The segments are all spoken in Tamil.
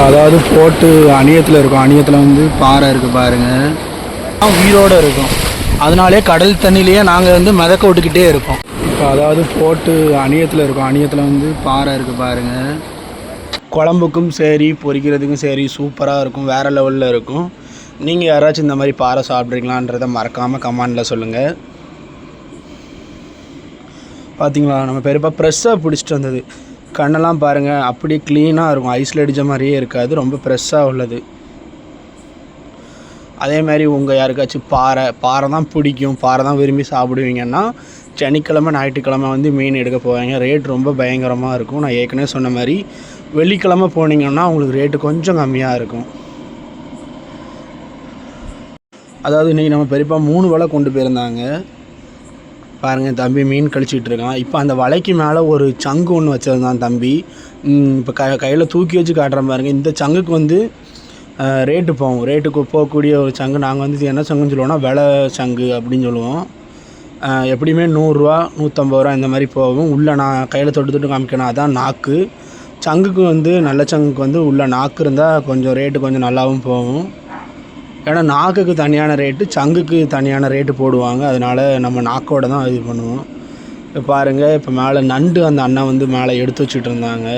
அதாவது போட்டு அணியத்தில் இருக்கும். அணியத்தில் வந்து பாறை இருக்குது பாருங்கள், உயிரோடு இருக்கும். அதனாலே கடல் தண்ணியிலேயே நாங்கள் வந்து மிதக்க விட்டுக்கிட்டே இருப்போம். இப்போ அதாவது போட்டு அணியத்தில் இருக்கும். அணியத்தில் வந்து பாறை இருக்குது பாருங்கள். குழம்புக்கும் சரி பொரிக்கிறதுக்கும் சரி சூப்பராக இருக்கும், வேறு லெவலில் இருக்கும். நீங்கள் யாராச்சும் இந்த மாதிரி பாறை சாப்பிட்றீங்களான்றதை மறக்காமல் கமெண்டில் சொல்லுங்கள். பார்த்தீங்களா, நம்ம பெரியப்பா ஃப்ரெஷ்ஷாக பிடிச்சிட்டு வந்தது. கண்ணெல்லாம் பாருங்கள், அப்படியே க்ளீனாக இருக்கும், ஐஸில் அடித்த மாதிரியே இருக்காது, ரொம்ப ஃப்ரெஷ்ஷாக உள்ளது. அதே மாதிரி உங்கள் யாருக்காச்சும் பாறை தான் பிடிக்கும், பாறை தான் விரும்பி சாப்பிடுவீங்கன்னா சனிக்கிழமை ஞாயிற்றுக்கிழமை வந்து மீன் எடுக்க போவாங்க. ரேட் ரொம்ப பயங்கரமாக இருக்கும். நான் ஏற்கனவே சொன்ன மாதிரி வெள்ளிக்கிழமை போனீங்கன்னா உங்களுக்கு ரேட்டு கொஞ்சம் கம்மியாக இருக்கும். அதாவது இன்றைக்கி நம்ம பெரியப்பா 3 வலை கொண்டு போயிருந்தாங்க பாருங்கள். தம்பி மீன் கழிச்சிட்டு இருக்கான். இப்போ அந்த வலைக்கு மேலே ஒரு சங்கு ஒன்று வச்சுருந்தான் தம்பி. இப்போ கையில் தூக்கி வச்சு காட்டுறேன் பாருங்கள். இந்த சங்குக்கு வந்து ரேட்டு போகும். ரேட்டுக்கு போகக்கூடிய ஒரு சங்கு. நாங்கள் வந்து என்ன சங்குன்னு சொல்லுவோம்னா வெலை சங்கு அப்படின்னு சொல்லுவோம். எப்படியுமே 100 ரூபா 150 ரூபா இந்த மாதிரி போகும். உள்ளே நான் கையில் தொட்டு காமிக்கணும், அதான் நாக்கு. சங்குக்கு வந்து நல்ல சங்குக்கு வந்து உள்ள நாக்கு இருந்தால் கொஞ்சம் ரேட்டு கொஞ்சம் நல்லாவும் போகும். ஏன்னா நாக்குக்கு தனியான ரேட்டு, சங்குக்கு தனியான ரேட்டு போடுவாங்க. அதனால் நம்ம நாக்கோடு தான் இது பண்ணுவோம். இப்போ பாருங்கள், இப்போ மேலே நண்டு அந்த அண்ணன் வந்து மேலே எடுத்து வச்சுட்டு இருந்தாங்க.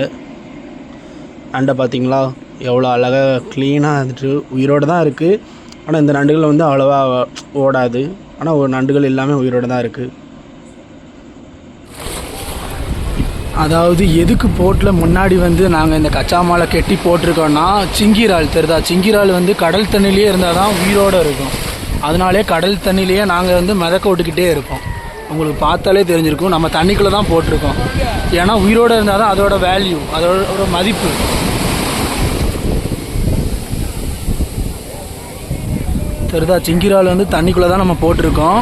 நண்டை பார்த்திங்களா எவ்வளோ அழகாக க்ளீனாக இருந்துட்டு உயிரோடு தான் இருக்குது. ஆனால் இந்த நண்டுகள் வந்து அவ்வளோவா ஓடாது. ஆனால் ஒரு நண்டுகள் எல்லாமே உயிரோடு தான் இருக்குது. அதாவது எதுக்கு போட்டில் முன்னாடி வந்து நாங்கள் இந்த கச்சா மாலை கெட்டி போட்டிருக்கோன்னா, சிங்கிரால் தெரியுதா, சிங்கிரால் வந்து கடல் தண்ணியிலே இருந்தால் தான் உயிரோடு இருக்கும். அதனாலே கடல் தண்ணியிலேயே நாங்கள் வந்து மிதக்க விட்டுக்கிட்டே இருப்போம். உங்களுக்கு பார்த்தாலே தெரிஞ்சிருக்கும், நம்ம தண்ணிக்குள்ளே தான் போட்டிருக்கோம். ஏன்னா உயிரோடு இருந்தால் தான் அதோட வேல்யூ, அதோட மதிப்பு. தெரியுதா, சிங்கிரால் வந்து தண்ணிக்குள்ளே தான் நம்ம போட்டிருக்கோம்.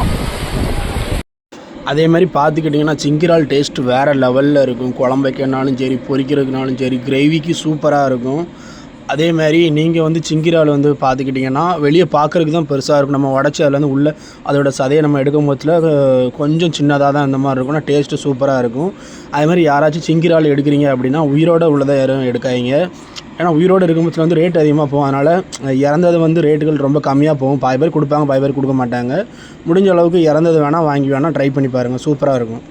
அதே மாதிரி பார்த்துக்கிட்டிங்கன்னா சிங்கிரால் டேஸ்ட்டு வேறு லெவலில் இருக்கும். குழம்பு வைக்கிறனாலும் சரி, பொரிக்கிறதுனாலும் சரி, கிரேவிக்கு சூப்பராக இருக்கும். அதே மாதிரி நீங்கள் வந்து சிங்கிரால் வந்து பார்த்துக்கிட்டிங்கன்னா வெளியே பார்க்குறதுக்கு தான் பெருசாக இருக்கும். நம்ம உடச்சி அதில் வந்து உள்ளே அதோட சதையை நம்ம எடுக்கும் போதில் கொஞ்சம் சின்னதாக தான் இந்த மாதிரி இருக்கும். ஆனால் டேஸ்ட்டு சூப்பராக இருக்கும். அதே மாதிரி யாராச்சும் சிங்கிரால் எடுக்கிறீங்க அப்படின்னா உயிரோடு உள்ளதை யாரும் எடுக்காதீங்க. ஏன்னா உயிரோடு இருக்கும்போது வந்து ரேட் அதிகமாக போகும். அதனால் இறந்தது வந்து ரேட்டுகள் ரொம்ப கம்மியாக போகும். பாதி பேர் கொடுப்பாங்க, பாதி பேர் கொடுக்க மாட்டாங்க. முடிஞ்ச அளவுக்கு இறந்தது வேணால் வாங்கி வேணால் ட்ரை பண்ணி பாருங்கள், சூப்பராக இருக்கும்.